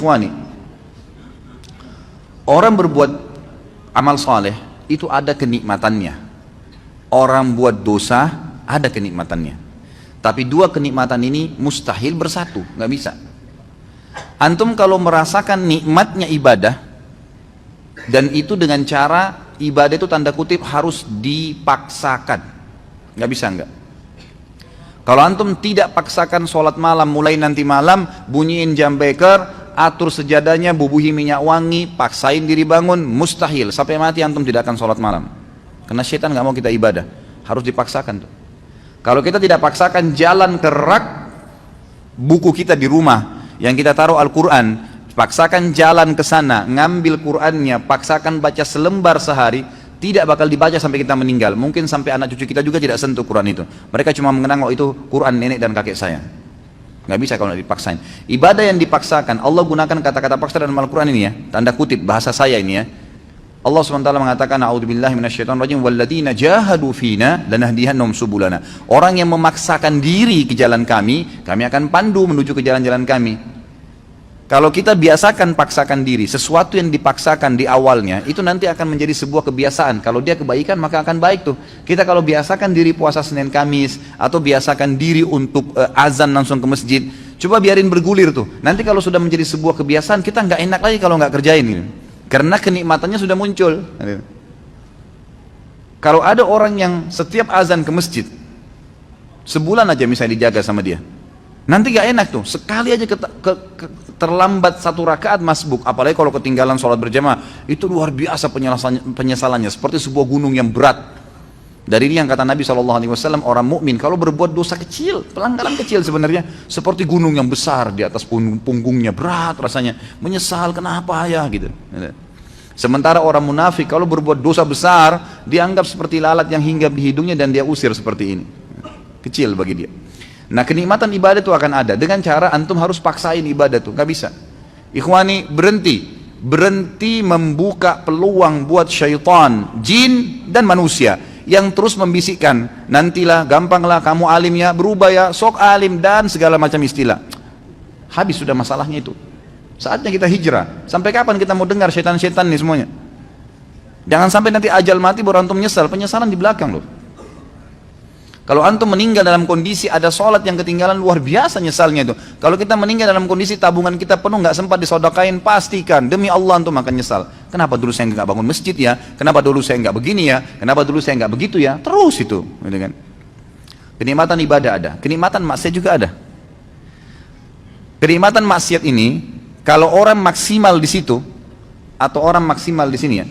Ikhwani, orang berbuat amal saleh itu ada kenikmatannya. Orang buat dosa ada kenikmatannya. Tapi dua kenikmatan ini mustahil bersatu, nggak bisa. Antum kalau merasakan nikmatnya ibadah, dan itu dengan cara ibadah itu tanda kutip harus dipaksakan, nggak bisa nggak. Kalau antum tidak paksakan sholat malam, mulai nanti malam bunyiin jam beker, atur sejadahnya, bubuhi minyak wangi, paksain diri bangun, mustahil. Sampai mati antum tidak akan sholat malam, karena syaitan nggak mau kita ibadah, harus dipaksakan tuh. Kalau kita tidak paksakan, jalan ke rak buku kita di rumah yang kita taruh Al-Quran, paksakan jalan ke sana, ngambil Qurannya, paksakan baca selembar sehari, tidak bakal dibaca sampai kita meninggal. Mungkin sampai anak cucu kita juga tidak sentuh Quran itu. Mereka cuma mengenang, oh itu Quran nenek dan kakek saya. Nggak bisa kalau dipaksain. Ibadah yang dipaksakan, Allah gunakan kata-kata paksa dalam Al-Quran ini ya, tanda kutip bahasa saya ini ya. Allah SWT mengatakan, a'udzubillahi minasyaitonirrajim, walladzina jahadu fina lanahdiyannahum subulana. Orang yang memaksakan diri ke jalan kami akan pandu menuju ke jalan-jalan kami. Kalau kita biasakan paksakan diri, sesuatu yang dipaksakan di awalnya itu nanti akan menjadi sebuah kebiasaan. Kalau dia kebaikan maka akan baik tuh. Kita kalau biasakan diri puasa Senin Kamis atau biasakan diri untuk azan langsung ke masjid, coba biarin bergulir tuh. Nanti kalau sudah menjadi sebuah kebiasaan, kita nggak enak lagi kalau nggak kerjain gitu. Karena kenikmatannya sudah muncul. Kalau ada orang yang setiap azan ke masjid, sebulan aja misalnya dijaga sama dia, nanti gak enak tuh, sekali aja terlambat satu rakaat masbuk, apalagi kalau ketinggalan sholat berjamaah, itu luar biasa penyesalannya, seperti sebuah gunung yang berat. Dari ini yang kata Nabi SAW, orang mukmin kalau berbuat dosa kecil, pelanggaran kecil sebenarnya, seperti gunung yang besar di atas punggungnya, berat rasanya, menyesal kenapa ya gitu. Sementara orang munafik kalau berbuat dosa besar, dianggap seperti lalat yang hinggap di hidungnya dan dia usir seperti ini, kecil bagi dia. Nah, kenikmatan ibadah itu akan ada dengan cara antum harus paksain ibadah tuh, nggak bisa. Ikhwani, berhenti membuka peluang buat syaitan, jin dan manusia yang terus membisikkan, nantilah, gampanglah, kamu alim ya, berubah ya, sok alim dan segala macam istilah. Habis sudah masalahnya itu. Saatnya kita hijrah. Sampai kapan kita mau dengar syaitan-syaitan nih semuanya? Jangan sampai nanti ajal mati baru antum menyesal, penyesalan di belakang loh. Kalau antum meninggal dalam kondisi ada sholat yang ketinggalan, luar biasa nyesalnya itu. Kalau kita meninggal dalam kondisi tabungan kita penuh, nggak sempat disodakain, pastikan demi Allah antum akan nyesal. Kenapa dulu saya nggak bangun masjid ya? Kenapa dulu saya nggak begini ya? Kenapa dulu saya nggak begitu ya? Terus itu, gitu kan? Kenikmatan ibadah ada, kenikmatan maksiat juga ada. Kenikmatan maksiat ini, kalau orang maksimal di situ atau orang maksimal di sini ya.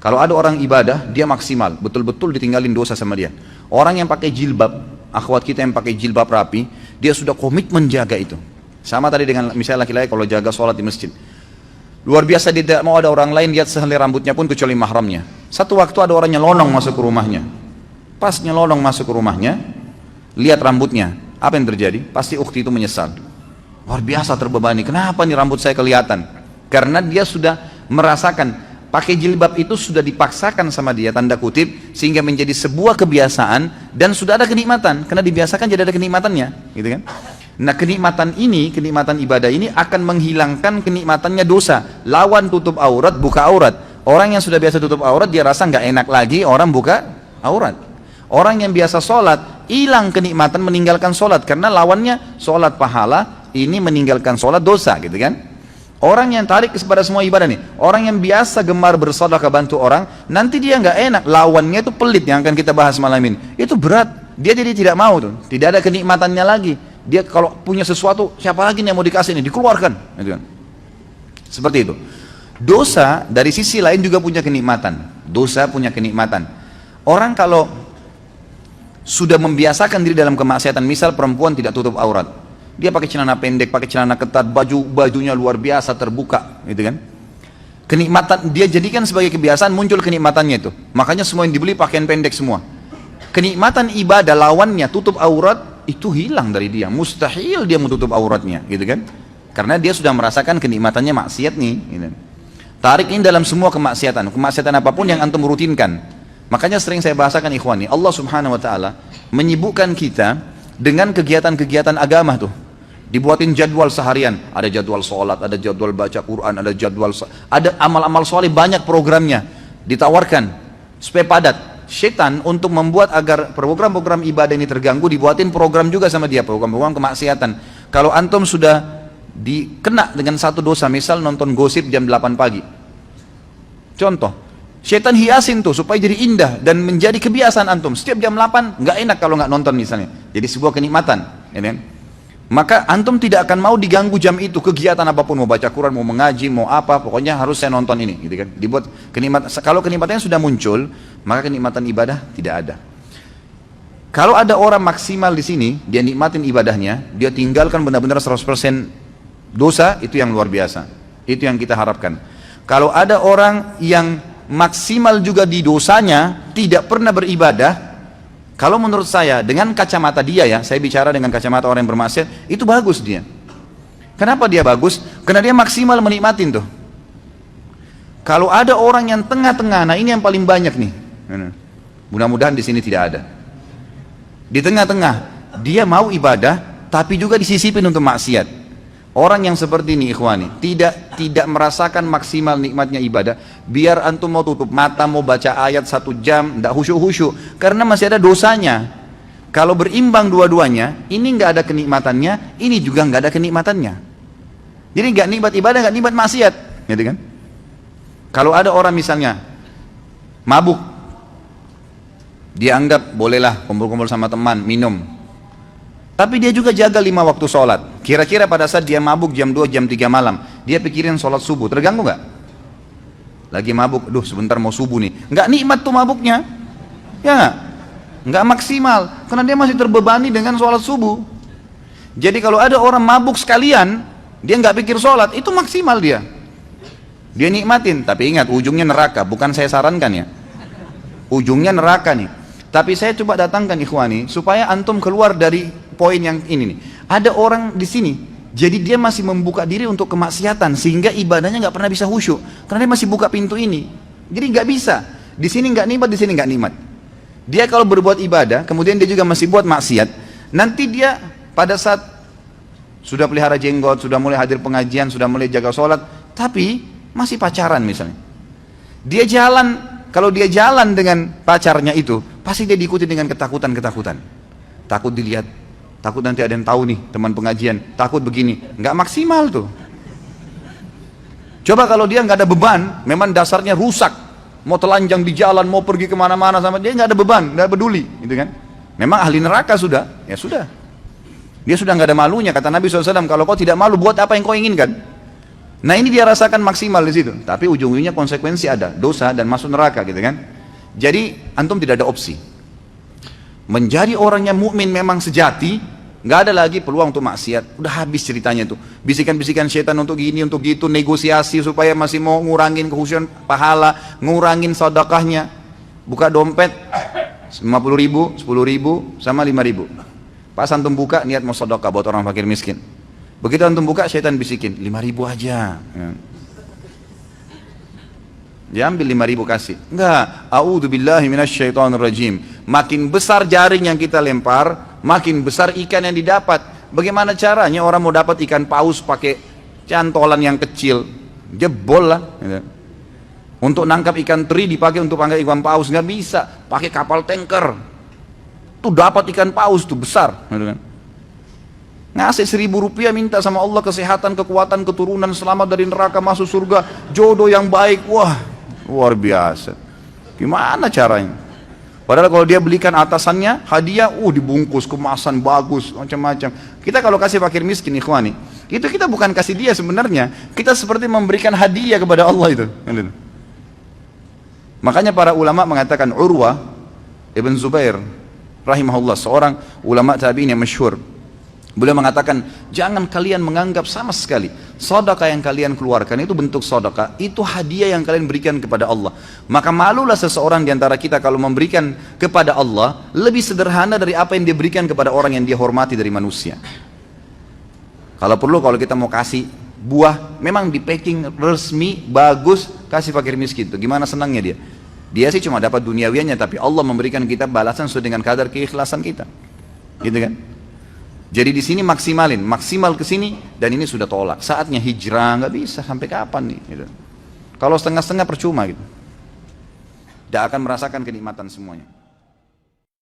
Kalau ada orang ibadah, dia maksimal, betul-betul ditinggalin dosa sama dia. Orang yang pakai jilbab, akhwat kita yang pakai jilbab rapi, dia sudah komitmen jaga itu. Sama tadi dengan misalnya laki-laki kalau jaga sholat di masjid. Luar biasa, dia tidak mau ada orang lain lihat sehelai rambutnya pun kecuali mahramnya. Satu waktu ada orang nyelonong masuk ke rumahnya. Pas nyelonong masuk ke rumahnya, lihat rambutnya. Apa yang terjadi? Pasti ukhti itu menyesal. Luar biasa terbebani. Kenapa nih rambut saya kelihatan? Karena dia sudah merasakan pakai jilbab itu sudah dipaksakan sama dia, tanda kutip, sehingga menjadi sebuah kebiasaan dan sudah ada kenikmatan, karena dibiasakan jadi ada kenikmatannya, gitu kan? Nah, kenikmatan ini, kenikmatan ibadah ini akan menghilangkan kenikmatannya dosa. Lawan tutup aurat, buka aurat. Orang yang sudah biasa tutup aurat, dia rasa nggak enak lagi orang buka aurat. Orang yang biasa sholat, hilang kenikmatan meninggalkan sholat, karena lawannya sholat pahala, ini meninggalkan sholat dosa, gitu kan? Orang yang tarik kepada semua ibadah nih, orang yang biasa gemar bersedekah bantu orang, nanti dia nggak enak, lawannya itu pelit yang akan kita bahas malam ini. Itu berat, dia jadi tidak mau tuh, tidak ada kenikmatannya lagi. Dia kalau punya sesuatu, siapa lagi nih yang mau dikasih nih, dikeluarkan, gitu kan? Seperti itu. Dosa dari sisi lain juga punya kenikmatan. Dosa punya kenikmatan. Orang kalau sudah membiasakan diri dalam kemaksiatan, misal perempuan tidak tutup aurat, dia pakai celana pendek, pakai celana ketat, bajunya luar biasa terbuka, gitu kan? Kenikmatan dia jadikan sebagai kebiasaan, muncul kenikmatannya itu. Makanya semua yang dibeli pakaian pendek semua. Kenikmatan ibadah lawannya tutup aurat itu hilang dari dia. Mustahil dia menutup auratnya, gitu kan? Karena dia sudah merasakan kenikmatannya maksiat nih. Gitu. Tarik ini dalam semua kemaksiatan, kemaksiatan apapun yang antum rutinkan. Makanya sering saya bahasakan ikhwani, Allah Subhanahu Wa Taala menyibukkan kita dengan kegiatan-kegiatan agama tuh. Dibuatin jadwal seharian, ada jadwal sholat, ada jadwal baca Quran, ada jadwal, ada amal-amal soleh, banyak programnya ditawarkan supaya padat. Syaitan untuk membuat agar program-program ibadah ini terganggu, dibuatin program juga sama dia, program-program kemaksiatan. Kalau antum sudah dikena dengan satu dosa, misal nonton gosip jam 8 pagi, contoh, syaitan hiasin tuh supaya jadi indah dan menjadi kebiasaan antum. Setiap jam 8 nggak enak kalau nggak nonton misalnya, jadi sebuah kenikmatan, ya kan? Maka antum tidak akan mau diganggu jam itu, kegiatan apapun, mau baca Quran, mau mengaji, mau apa, pokoknya harus saya nonton ini, gitu kan? Dibuat kenikmatan. Kalau kenikmatannya sudah muncul, maka kenikmatan ibadah tidak ada. Kalau ada orang maksimal di sini, dia nikmatin ibadahnya, dia tinggalkan benar-benar 100% dosa, itu yang luar biasa. Itu yang kita harapkan. Kalau ada orang yang maksimal juga di dosanya, tidak pernah beribadah, kalau menurut saya, dengan kacamata dia ya, saya bicara dengan kacamata orang yang bermaksiat, itu bagus dia. Kenapa dia bagus? Karena dia maksimal menikmatin tuh. Kalau ada orang yang tengah-tengah, nah ini yang paling banyak nih. Mudah-mudahan di sini tidak ada. Di tengah-tengah, dia mau ibadah, tapi juga disisipin untuk maksiat. Orang yang seperti ini ikhwani, tidak merasakan maksimal nikmatnya ibadah. Biar antum mau tutup mata, mau baca ayat 1 jam, tidak khusyuk-khusyuk, karena masih ada dosanya. Kalau berimbang dua-duanya, ini nggak ada kenikmatannya, ini juga nggak ada kenikmatannya. Jadi nggak nikmat ibadah, nggak nikmat maksiat, gitu kan? Kalau ada orang misalnya mabuk, dia anggap bolehlah kumpul-kumpul sama teman, minum. Tapi dia juga jaga 5 waktu sholat. Kira-kira pada saat dia mabuk jam 2, jam 3 malam, dia pikirin sholat subuh, terganggu nggak? Lagi mabuk, duh sebentar mau subuh nih. Nggak nikmat tuh mabuknya. Ya nggak maksimal, karena dia masih terbebani dengan sholat subuh. Jadi kalau ada orang mabuk sekalian, dia nggak pikir sholat, itu maksimal dia. Dia nikmatin, tapi ingat ujungnya neraka, bukan saya sarankan ya. Ujungnya neraka nih. Tapi saya coba datangkan ikhwani, supaya antum keluar dari poin yang ini nih. Ada orang di sini, jadi dia masih membuka diri untuk kemaksiatan, sehingga ibadahnya nggak pernah bisa khusyuk, karena dia masih buka pintu ini. Jadi nggak bisa. Di sini nggak nikmat, di sini nggak nikmat. Dia kalau berbuat ibadah, kemudian dia juga masih buat maksiat, nanti dia pada saat sudah pelihara jenggot, sudah mulai hadir pengajian, sudah mulai jaga sholat, tapi masih pacaran misalnya. Dia jalan, kalau dia jalan dengan pacarnya itu, pasti dia diikuti dengan ketakutan-ketakutan. Takut dilihat, takut nanti ada yang tahu nih teman pengajian, takut begini, nggak maksimal tuh. Coba kalau dia nggak ada beban, memang dasarnya rusak, mau telanjang di jalan, mau pergi kemana-mana sama dia nggak ada beban, nggak peduli, gitu kan? Memang ahli neraka sudah, ya sudah. Dia sudah nggak ada malunya, kata Nabi SAW, kalau kau tidak malu buat apa yang kau inginkan. Nah ini dia rasakan maksimal di situ, tapi ujung-ujungnya konsekuensi ada, dosa dan masuk neraka, gitu kan? Jadi antum tidak ada opsi. Menjadi orang yang mukmin memang sejati, nggak ada lagi peluang untuk maksiat. Udah habis ceritanya tuh. Bisikan-bisikan setan untuk gini, untuk gitu, negosiasi supaya masih mau ngurangin kehusuan pahala, ngurangin sedekahnya. Buka dompet 50.000, 10.000, sama 5.000. Pas antum buka niat mau sedekah buat orang fakir miskin. Begitu antum buka, setan bisikin 5.000 aja. Dia ambil 5.000 kasih. Enggak, a'udzubillahi minasyaitonirrajim. Makin besar jaring yang kita lempar, makin besar ikan yang didapat. Bagaimana caranya orang mau dapat ikan paus pakai cantolan yang kecil? Jebol lah. Untuk nangkap ikan teri dipakai untuk panggil ikan paus, nggak bisa. Pakai kapal tanker. Tuh dapat ikan paus tuh besar. Ngasih 1.000 rupiah, minta sama Allah kesehatan, kekuatan, keturunan, selamat dari neraka, masuk surga, jodoh yang baik. Wah, luar biasa. Gimana caranya? Padahal kalau dia belikan atasannya hadiah, dibungkus kemasan bagus, macam-macam. Kita kalau kasih fakir miskin ikhwani, itu kita bukan kasih dia sebenarnya, kita seperti memberikan hadiah kepada Allah itu. Makanya para ulama mengatakan, Urwah Ibn Zubair rahimahullah, seorang ulama tabi'in yang masyhur, beliau mengatakan, jangan kalian menganggap sama sekali sedekah yang kalian keluarkan itu bentuk sedekah, itu hadiah yang kalian berikan kepada Allah. Maka malulah seseorang di antara kita kalau memberikan kepada Allah lebih sederhana dari apa yang dia berikan kepada orang yang dia hormati dari manusia. Kalau perlu, kalau kita mau kasih buah, memang di packing resmi, bagus, kasih fakir miskin. Itu gimana senangnya dia? Dia sih cuma dapat duniawiannya, tapi Allah memberikan kita balasan sesuai dengan kadar keikhlasan kita. Gitu kan? Jadi di sini maksimalin, maksimal ke sini dan ini sudah tolak. Saatnya hijrah, nggak bisa sampai kapan nih? Gitu. Kalau setengah-setengah percuma gitu. Tidak akan merasakan kenikmatan semuanya.